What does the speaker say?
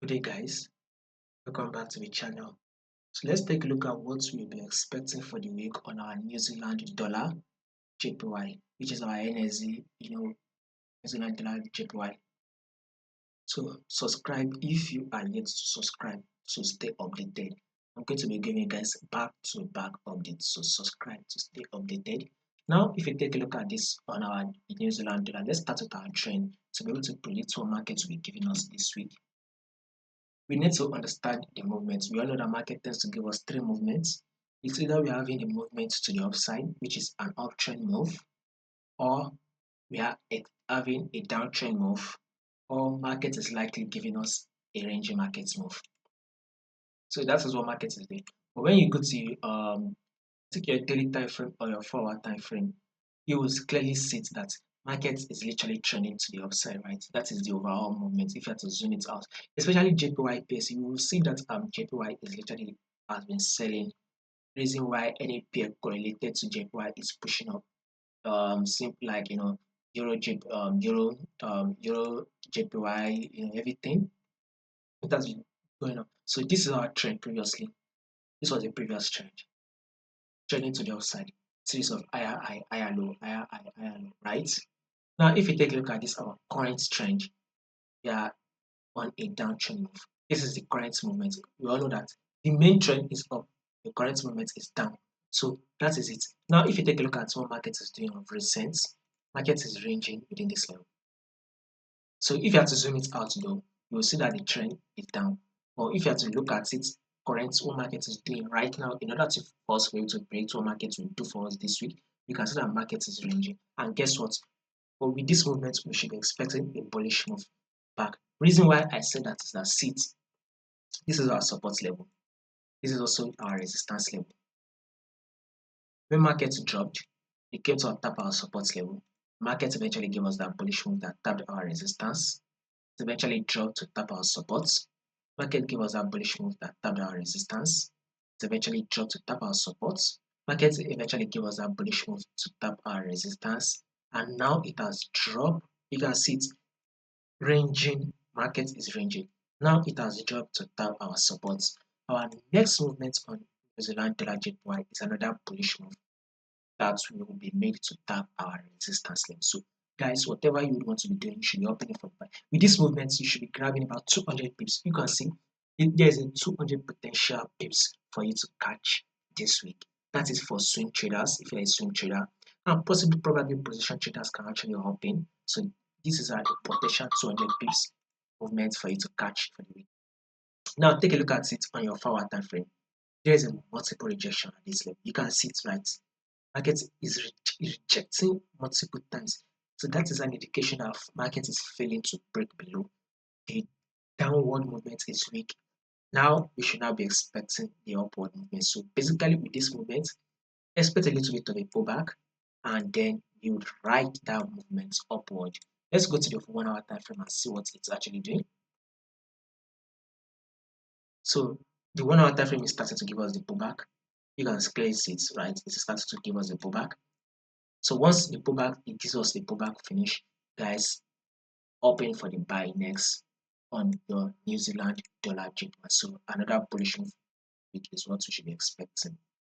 Good day, guys. Welcome back to the channel. So let's take a look at what we'll be expecting for the week on our New Zealand dollar JPY, which is our NZD, New Zealand dollar JPY. So subscribe if you are yet to subscribe, so stay updated. I'm going to be giving you guys back-to-back updates, so subscribe to stay updated. Now, if you take a look at this on our New Zealand dollar, let's start with our trend to be able to predict what market will be giving us this week. We need to understand the movements. We all know that market tends to give us three movements. It's either we're having a movement to the upside, which is an uptrend move, or we are having a downtrend move, or market is likely giving us a ranging market move. So that is what market is doing. But when you go to take your daily time frame or your 4-hour time frame, you will clearly see that market is literally trending to the upside, right? That is the overall movement. If you have to zoom it out, especially JPY pairs, you will see that JPY is literally has been selling. Reason why any pair correlated to JPY is pushing up. Simple like Euro JPY, everything it has been going up. So this is our trend previously. This was a previous trend. Trending to the upside. Series of higher high, higher low, higher high, higher low, right? Now, if you take a look at this, our current trend, we are on a downtrend move. This is the current movement. We all know that the main trend is up, the current movement is down. So that is it. Now, if you take a look at what market is doing of recent, market is ranging within this level. So if you have to zoom it out though, you will see that the trend is down. Or if you have to look at it, current what market is doing right now, in order for us to predict what market will do for us this week, you can see that market is ranging. And guess what? But with this movement, we should be expecting a bullish move back. Reason why I said that is that this is our support level. This is also our resistance level. When market dropped, it came to tap our support level. Market eventually gave us that bullish move that tapped our resistance. It eventually dropped to tap our support. Market gave us that bullish move that tapped our resistance. It eventually dropped to tap our support. Market eventually gave us that bullish move to tap our resistance. And now it has dropped. You can see it ranging. Market is ranging. Now it has dropped to tap our support. Our next movement on New Zealand dollar JPY is another bullish move that will be made to tap our resistance level. So guys, whatever you would want to be doing, you should be opening for buy. With this movement, you should be grabbing about 200 pips. You can see there is a 200 potential pips for you to catch this week. That is for swing traders, if you're a swing trader, and possibly probably position traders can actually hop in. So this is a potential 200 pips movement for you to catch for the week. Now take a look at it on your 4-hour time frame. There is a multiple rejection at this level. You can see it right. Market is rejecting multiple times. So that is an indication that market is failing to break below. The downward movement is weak. Now we should now be expecting the upward movement. So basically with this movement, expect a little bit of a pullback and then you would ride that movement upward. Let's go to the 1-hour time frame and see what it's actually doing. So the 1-hour time frame is starting to give us the pullback. You can clearly see it, right? It's starting to give us the pullback. So once the pullback, it gives us the pullback finish, guys, open for the buy next on your New Zealand dollar JPY. So another bullish move week is what we should be expecting.